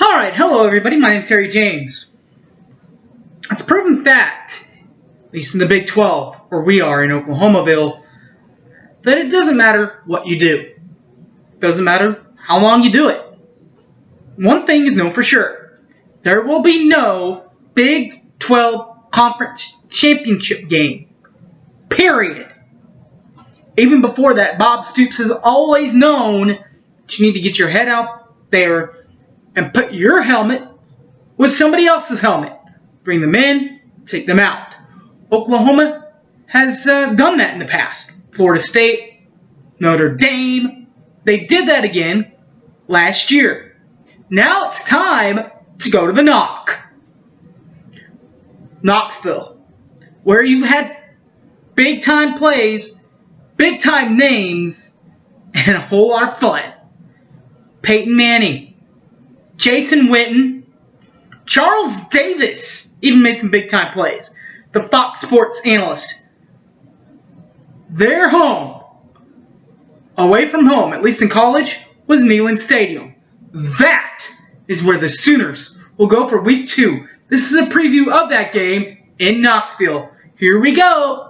Alright, hello everybody, my name's Harry James. It's a proven fact, at least in the Big 12, where we are in Oklahomaville, that it doesn't matter what you do. It doesn't matter how long you do it. One thing is known for sure. There will be no Big 12 Conference Championship game. Period. Even before that, Bob Stoops has always known that you need to get your head out there and put your helmet with somebody else's helmet. Bring them in, take them out. Oklahoma has done that in the past. Florida State, Notre Dame, they did that again last year. Now it's time to go to the NOC. Knoxville, where you've had big-time plays, big-time names, and a whole lot of fun. Peyton Manning, Jason Witten, Charles Davis even made some big-time plays. The Fox Sports analyst. Their home, away from home, at least in college, was Neyland Stadium. That is where the Sooners will go for Week 2. This is a preview of that game in Knoxville. Here we go.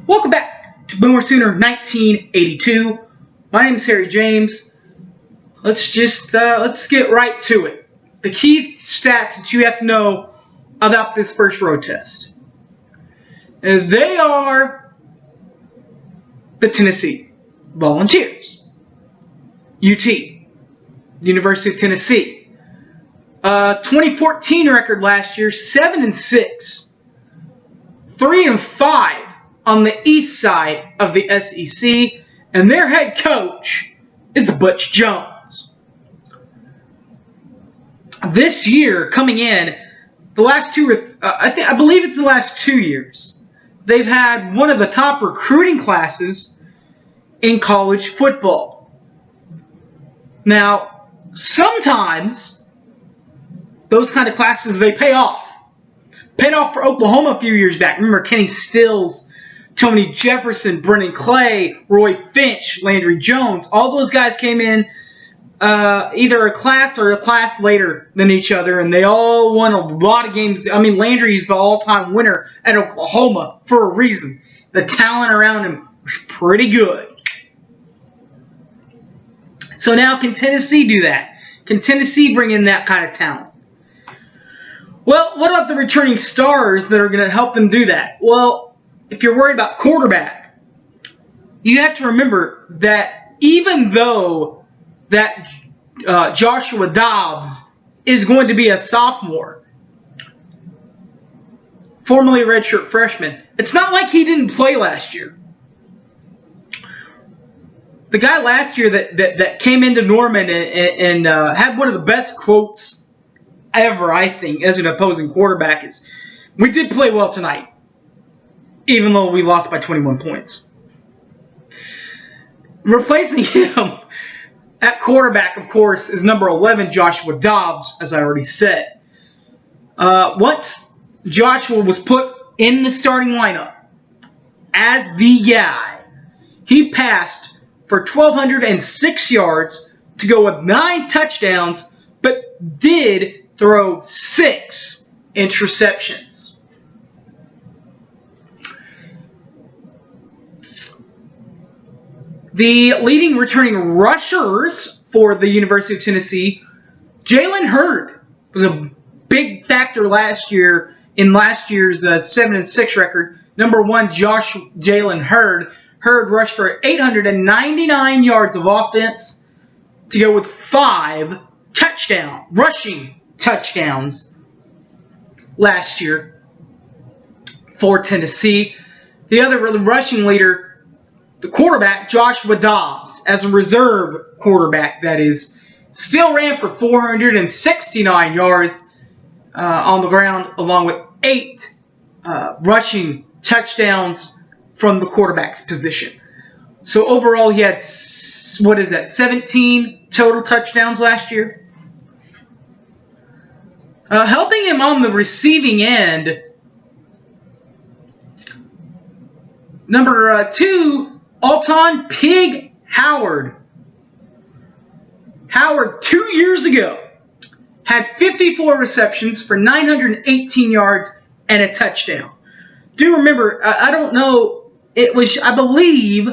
Welcome back to Boomer Sooner 1982. My name is Harry James. Let's get right to it. The key stats that you have to know about this first road test. They are the Tennessee Volunteers. UT, University of Tennessee. 2014 record last year, 7-6. 3-5 on the east side of the SEC, and their head coach is Butch Jones. This year, coming in, the last I believe it's the last 2 years, they've had one of the top recruiting classes in college football. Now, sometimes those kind of classes, they pay off. Paid off for Oklahoma a few years back. Remember Kenny Stills, Tony Jefferson, Brennan Clay, Roy Finch, Landry Jones. All those guys came in either a class or a class later than each other, and they all won a lot of games. I mean, Landry's the all-time winner at Oklahoma for a reason. The talent around him was pretty good. So now, can Tennessee do that? Can Tennessee bring in that kind of talent? Well, what about the returning stars that are going to help them do that? Well, if you're worried about quarterback, you have to remember that even though that Joshua Dobbs is going to be a sophomore, formerly a redshirt freshman, it's not like he didn't play last year. The guy last year that came into Norman and had one of the best quotes ever, I think, as an opposing quarterback is, "We did play well tonight, even though we lost by 21 points. Replacing him at quarterback, of course, is number 11, Joshua Dobbs, as I already said. Once Joshua was put in the starting lineup as the guy, he passed for 1,206 yards to go with 9 touchdowns, but did throw 6 interceptions. The leading returning rushers for the University of Tennessee, Jalen Hurd, was a big factor last year in last year's 7-6 record. Number 1, Jalen Hurd. Hurd rushed for 899 yards of offense to go with 5 rushing touchdowns last year for Tennessee. The other rushing leader, the quarterback, Joshua Dobbs, as a reserve quarterback, that is, still ran for 469 yards on the ground, along with 8 rushing touchdowns from the quarterback's position. So overall, he had, 17 total touchdowns last year. Helping him on the receiving end, number 2, Alton Pig Howard. Howard, 2 years ago, had 54 receptions for 918 yards and a touchdown. Do remember, I don't know, it was, I believe,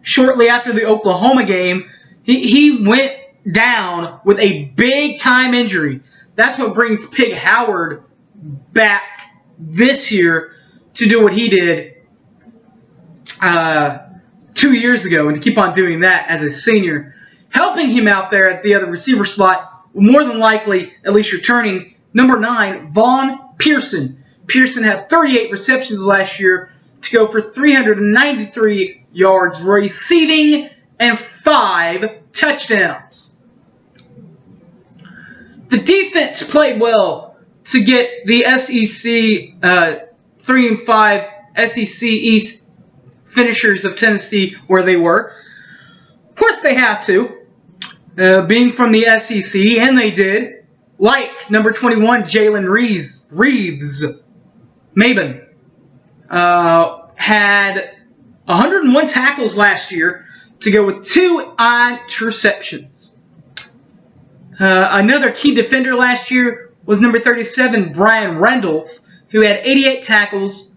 shortly after the Oklahoma game, he went down with a big-time injury. That's what brings Pig Howard back this year to do what he did 2 years ago, and to keep on doing that as a senior. Helping him out there at the other receiver slot, more than likely, at least returning, number 9, Vaughn Pearson. Pearson had 38 receptions last year to go for 393 yards receiving and 5 touchdowns. The defense played well to get the SEC 3-5 SEC East finishers of Tennessee where they were. Of course they have to, being from the SEC, and they did. Like number 21, Jalen Reeves, Maben, had 101 tackles last year to go with 2 interceptions. Another key defender last year was number 37, Brian Randolph, who had 88 tackles,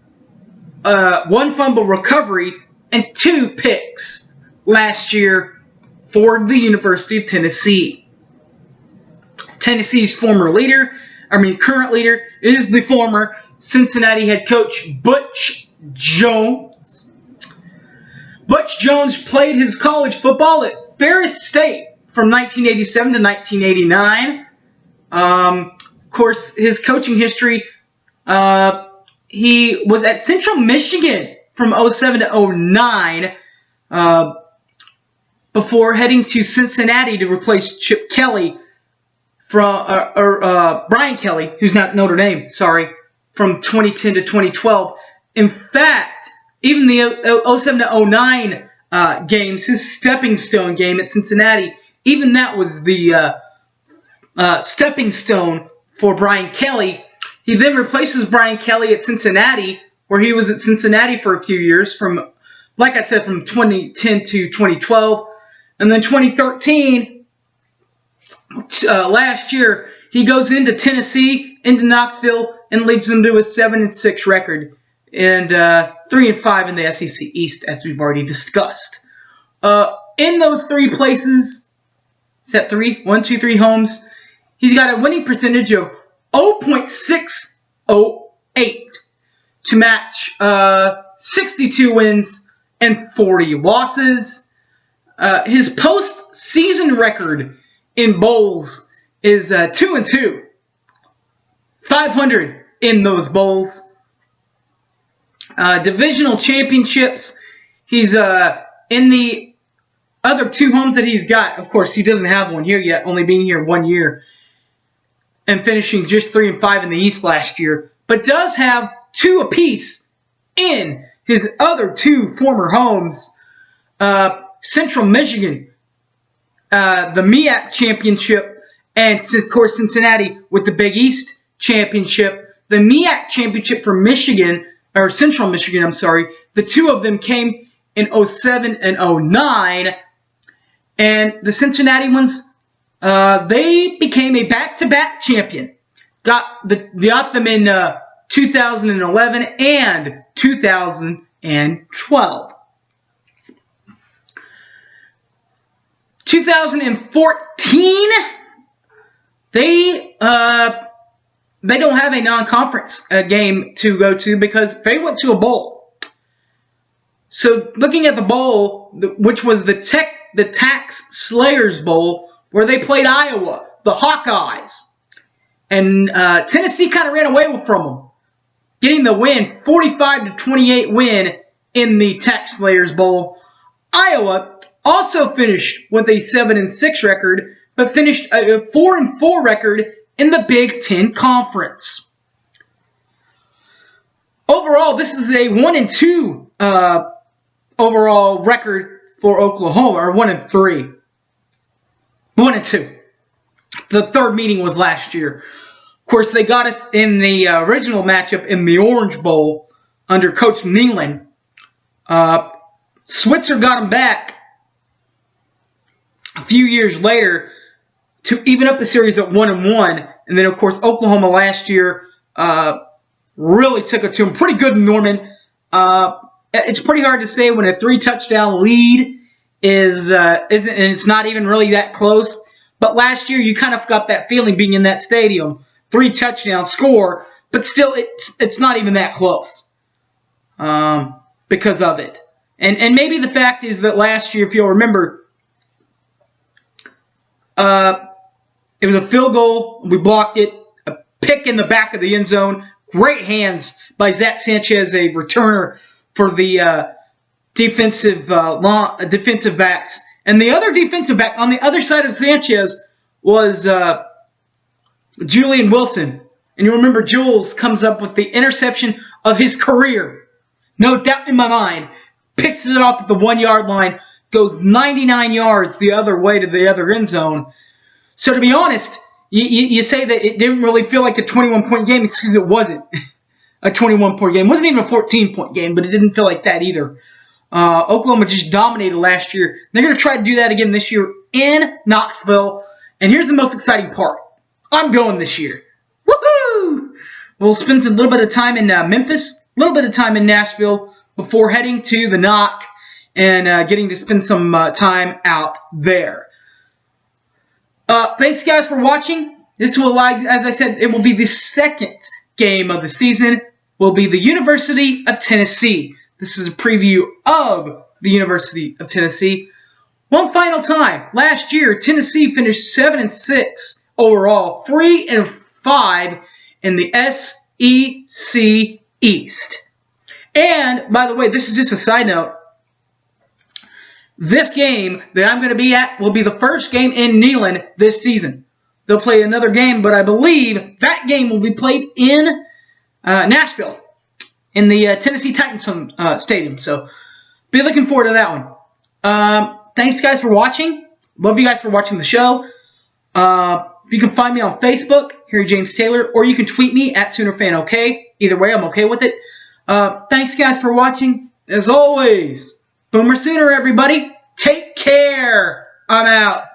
1 fumble recovery, and 2 picks last year for the University of Tennessee. Tennessee's current leader is the former Cincinnati head coach Butch Jones. Butch Jones played his college football at Ferris State from 1987 to 1989. Of course, his coaching history, he was at Central Michigan from 07 to 09 before heading to Cincinnati to replace Chip Kelly Brian Kelly, who's not Notre Dame, from 2010 to 2012. In fact, even the 07 to 09 games, his stepping stone game at Cincinnati, even that was the stepping stone for Brian Kelly. He then replaces Brian Kelly at Cincinnati, where he was at Cincinnati for a few years, from 2010 to 2012. And then 2013, last year, he goes into Tennessee, into Knoxville, and leads them to a 7-6 record and 3-5 in the SEC East, as we've already discussed. In those 3 places, is that 3? 1, 2, 3 homes, he's got a winning percentage of 0.608 to match 62 wins and 40 losses. His postseason record in bowls is 2-2, 500 in those bowls. Divisional championships, he's in the other 2 homes that he's got. Of course, he doesn't have one here yet, only being here 1 year and finishing just 3-5 in the East last year, but does have 2 apiece in his other 2 former homes. Central Michigan, the MEAC championship, and of course Cincinnati with the Big East championship. The MEAC championship for Michigan, or Central Michigan, the 2 of them came in 07 and 09, and the Cincinnati ones, they became a back-to-back champion. Got them in 2011 and 2012. 2014, they don't have a non-conference game to go to because they went to a bowl. So looking at the bowl, which was the Tax Slayers Bowl, where they played Iowa, the Hawkeyes. And Tennessee kind of ran away from them, getting the win, 45-28 win in the Tax Slayers Bowl. Iowa also finished with a 7-6 record, but finished a 4-4 record in the Big Ten Conference. Overall, this is a 1-2 overall record for Oklahoma, or 1-3. 1-2. The third meeting was last year. Of course, they got us in the original matchup in the Orange Bowl under Coach Neyland. Switzer got them back a few years later to even up the series at 1-1. And then, of course, Oklahoma last year really took it to them pretty good in Norman. It's pretty hard to say when a 3-touchdown lead isn't, and it's not even really that close. But last year, you kind of got that feeling being in that stadium. 3-touchdown score, but still it's not even that close because of it. And maybe the fact is that last year, if you'll remember, it was a field goal. We blocked it. A pick in the back of the end zone. Great hands by Zach Sanchez, a returner for the defensive backs. And the other defensive back on the other side of Sanchez was Julian Wilson. And you remember Jules comes up with the interception of his career. No doubt in my mind. Picks it off at the 1-yard line. Goes 99 yards the other way to the other end zone. So to be honest, you say that it didn't really feel like a 21-point game. It's because it wasn't a 21-point game. It wasn't even a 14-point game, but it didn't feel like that either. Oklahoma just dominated last year. They're going to try to do that again this year in Knoxville. And here's the most exciting part. I'm going this year. Woohoo! We'll spend a little bit of time in Memphis, a little bit of time in Nashville before heading to the Knock and getting to spend some time out there. Thanks, guys, for watching. This will, as I said, it will be the second game of the season. Will be the University of Tennessee. This is a preview of the University of Tennessee. One final time. Last year, Tennessee finished 7-6 overall, 3-5 in the SEC East. And, by the way, this is just a side note. This game that I'm going to be at will be the first game in Neyland this season. They'll play another game, but I believe that game will be played in Nashville, in the Tennessee Titans Stadium. So be looking forward to that one. Thanks, guys, for watching. Love you guys for watching the show. You can find me on Facebook, Harry James Taylor, or you can tweet me at SoonerFanOK. Either way, I'm okay with it. Thanks, guys, for watching. As always, Boomer Sooner, everybody. Take care. I'm out.